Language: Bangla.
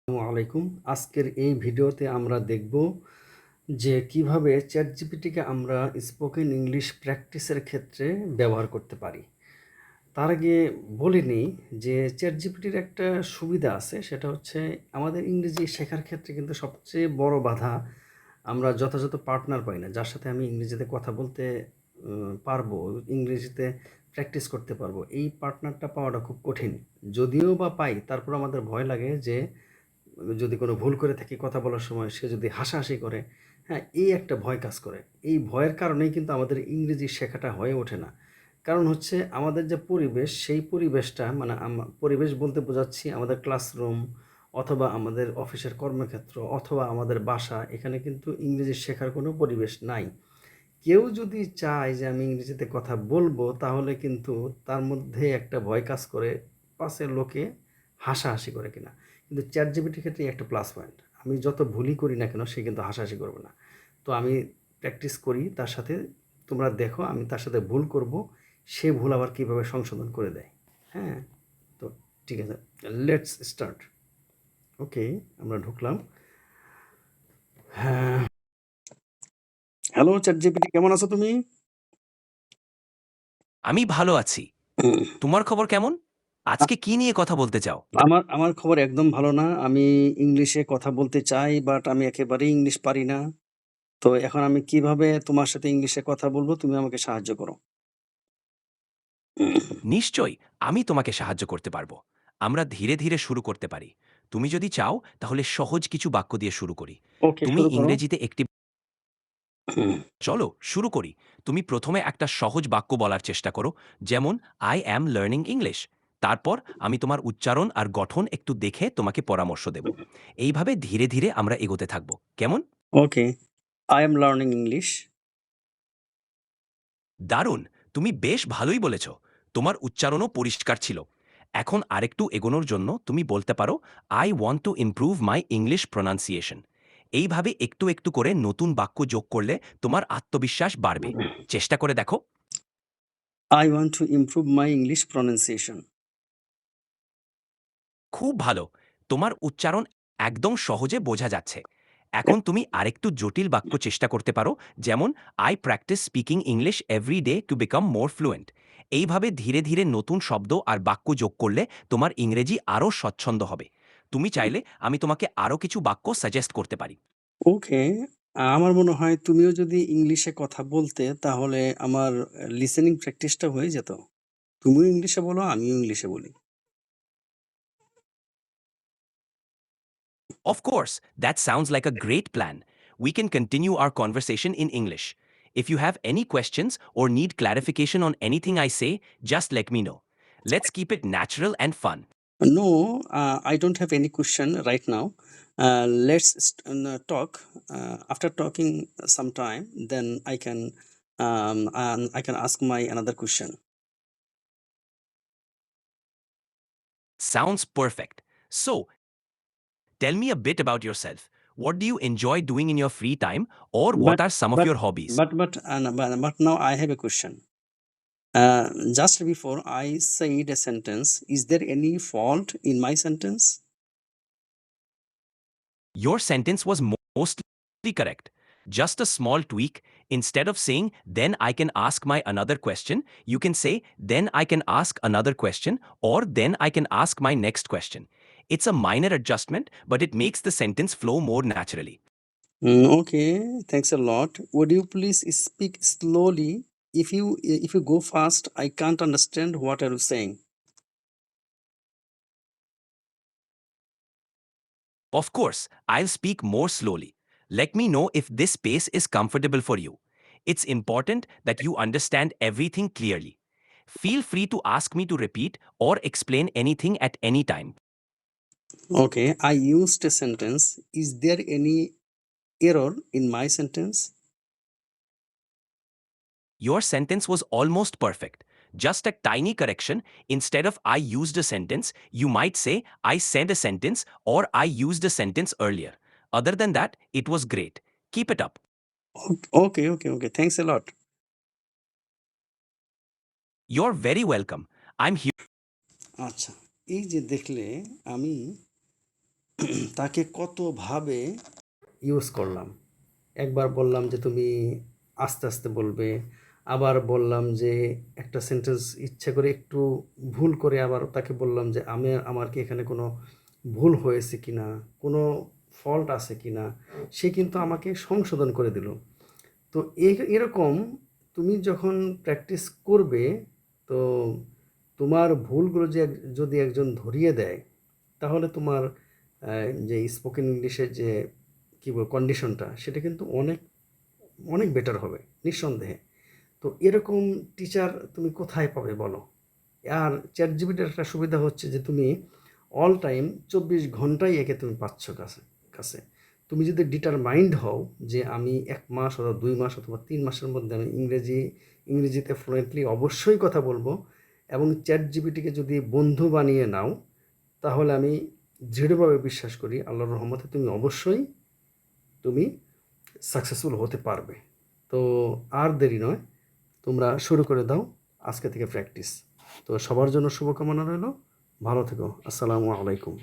আসসালামু আলাইকুম। আজকের এই ভিডিওতে আমরা দেখব যে কিভাবে চ্যাটজিপিটিকে আমরা স্পোকেন ইংলিশ প্র্যাকটিসের ক্ষেত্রে ব্যবহার করতে পারি। তার আগে বলে নিই যে চ্যাটজিপিটির একটা সুবিধা আছে, সেটা হচ্ছে আমাদের ইংরেজি শেখার ক্ষেত্রে কিন্তু সবচেয়ে বড় বাধা আমরা যথাযথ পার্টনার পাই না, যার সাথে আমি ইংরেজিতে কথা বলতে পারবো, ইংরেজিতে প্র্যাকটিস করতে পারবো। এই পার্টনারটা পাওয়াটা খুব কঠিন। যদিও বা পাই, তারপর আমাদের ভয় লাগে যে যদি কোনো ভুল করে থাকি কথা বলার সময়, সে যদি হাসাহাসি করে, হ্যাঁ, এই একটা ভয় কাজ করে। এই ভয়ের কারণেই কিন্তু আমাদের ইংরেজি শেখাটা হয়ে ওঠে না। কারণ হচ্ছে আমাদের যে পরিবেশ, সেই পরিবেশটা মানে পরিবেশ বলতে বোঝাচ্ছি আমাদের ক্লাসরুম অথবা আমাদের অফিসের কর্মক্ষেত্র অথবা আমাদের বাসা, এখানে কিন্তু ইংরেজি শেখার কোনো পরিবেশ নাই। কেউ যদি চায় যে আমি ইংরেজিতে কথা বলবো, তাহলে কিন্তু তার মধ্যে একটা ভয় কাজ করে, পাশের লোকে হাসাহাসি করে কিনা। কিন্তু চ্যাট জিপিটির ক্ষেত্রে একটা প্লাস পয়েন্ট, আমি যত ভুলই করি না কেন সে কিন্তু হাসাহাসি করবে না। তো আমি প্র্যাকটিস করি তার সাথে, তোমরা দেখো আমি তার সাথে ভুল করব, সে ভুল আবার কীভাবে সংশোধন করে দেয়। হ্যাঁ, তো ঠিক আছে, লেটস স্টার্ট। ওকে, আমরা ঢুকলাম। হ্যাঁ, হ্যালো চ্যাট জিপিটি, কেমন আছো তুমি? আমি ভালো আছি। তোমার খবর কেমন? আজকে কি নিয়ে কথা বলতে চাও? আমার আমার খবর একদম ভালো না। আমি ইংলিশে কথা বলতে চাই, বাট আমি একেবারেই ইংলিশ পারি না। তো এখন আমি কিভাবে তোমার সাথে ইংলিশে কথা বলবো, তুমি আমাকে সাহায্য করো। নিশ্চয়ই, আমি তোমাকে সাহায্য করতে পারবো। আমরা ধীরে ধীরে শুরু করতে পারি। তুমি যদি চাও তাহলে সহজ কিছু বাক্য দিয়ে শুরু করি। ওকে, তুমি শুরু করো। ইংরেজিতে একটি চলো শুরু করি। তুমি প্রথমে একটা সহজ বাক্য বলার চেষ্টা করো, যেমন আই অ্যাম লার্নিং ইংলিশ। তারপর আমি তোমার উচ্চারণ আর গঠন একটু দেখে তোমাকে পরামর্শ দেব। এইভাবে ধীরে ধীরে আমরা এগোতে থাকব। কেমন? ওকে, আই এম লার্নিং ইংলিশ। দারুণ! তুমি বেশ ভালোই বলেছ। তোমার উচ্চারণও পরিষ্কার ছিল। এখন আরেকটু এগোনোর জন্য তুমি বলতে পারো, I want to improve my English pronunciation. এইভাবে একটু একটু করে নতুন বাক্য যোগ করলে তোমার আত্মবিশ্বাস বাড়বে। চেষ্টা করে দেখো। I want to improve my English pronunciation. খুব ভালো। তোমার উচ্চারণ একদম সহজে বোঝা যাচ্ছে। এখন তুমি আরেকটু জটিল বাক্য চেষ্টা করতে পারো, যেমন I practice speaking English every day to become more fluent. এইভাবে ধীরে ধীরে নতুন শব্দ আর বাক্য যোগ করলে তোমার ইংরেজি আরও স্বচ্ছন্দ হবে। তুমি চাইলে আমি তোমাকে আরও কিছু বাক্য সাজেস্ট করতে পারি। ওকে, আমার মনে হয় তুমিও যদি ইংলিশে কথা বলতে, তাহলে আমার লিসেনিং প্র্যাকটিসটা হয়ে যেত। তুমিও ইংলিশে বলো, আমিও ইংলিশে বলি। Of course, that sounds like a great plan. We can continue our conversation in English. If you have any questions or need clarification on anything I say, just let me know. Let's keep it natural and fun. No, I don't have any question right now. Let's talk. After talking some time, then I can ask my another question. Sounds perfect. So, tell me a bit about yourself. What do you enjoy doing in your free time, or But what are some of but your hobbies? but now I have a question. Just before I said a sentence, is there any fault in my sentence? Your sentence was mostly correct. Just a small tweak. Instead of saying, then I can ask my another question, you can say, then I can ask another question, or then I can ask my next question. It's a minor adjustment, but it makes the sentence flow more naturally. Okay, thanks a lot. Would you please speak slowly? If you go fast, I can't understand what are you saying. Of course, I'll speak more slowly. Let me know if this pace is comfortable for you. It's important that you understand everything clearly. Feel free to ask me to repeat or explain anything at any time. Okay, I used a sentence. Is there any error in my sentence? Your sentence was almost perfect. Just a tiny correction. Instead of I used a sentence, you might say I said a sentence or I used a sentence earlier. Other than that, it was great. Keep it up. Okay. Thanks a lot. You're very welcome. I'm here. আচ্ছা, এই যে দেখলে আমি তাকে কতভাবে ইউজ করলাম। একবার বললাম যে তুমি আস্তে আস্তে বলবে, আবার বললাম যে একটা সেন্টেন্স ইচ্ছা করে একটু ভুল করে আবার তাকে বললাম যে আমার কি এখানে কোনো ভুল হয়েছে কিনা, কোনো ফল্ট আছে কিনা, সে কিন্তু আমাকে সংশোধন করে দিল। তো এরকম তুমি যখন প্র্যাকটিস করবে, তো তোমার ভুলগুলো যদি একজন ধরিয়ে দেয়, তাহলে তোমার যে স্পোকেন ইংলিশের যে কী বল কন্ডিশনটা, সেটা কিন্তু অনেক অনেক বেটার হবে নিঃসন্দেহে। তো এরকম টিচার তুমি কোথায় পাবে বলো? আর চ্যাট জিপিটির একটা সুবিধা হচ্ছে যে তুমি অল টাইম 24 ঘন্টাই একে তুমি পাচ্ছ কাছে কাছে তুমি যদি ডিটারমাইন্ড হও যে আমি 1 মাস অথবা 2 মাস অথবা 3 মাসের মধ্যে আমি ইংরেজিতে ফ্লুয়েন্টলি অবশ্যই কথা বলবো, এবং চ্যাট জিপিটিকে যদি বন্ধু বানিয়ে নাও, তাহলে আমি দৃঢ়ভাবে বিশ্বাস করি আল্লাহর রহমতে তুমি অবশ্যই তুমি সাকসেসফুল হতে পারবে। তো আর দেরি নয়, তোমরা শুরু করে দাও আজকে থেকে প্র্যাকটিস। তো সবার জন্য শুভকামনা রইল। ভালো থেকো। আসসালামু আলাইকুম।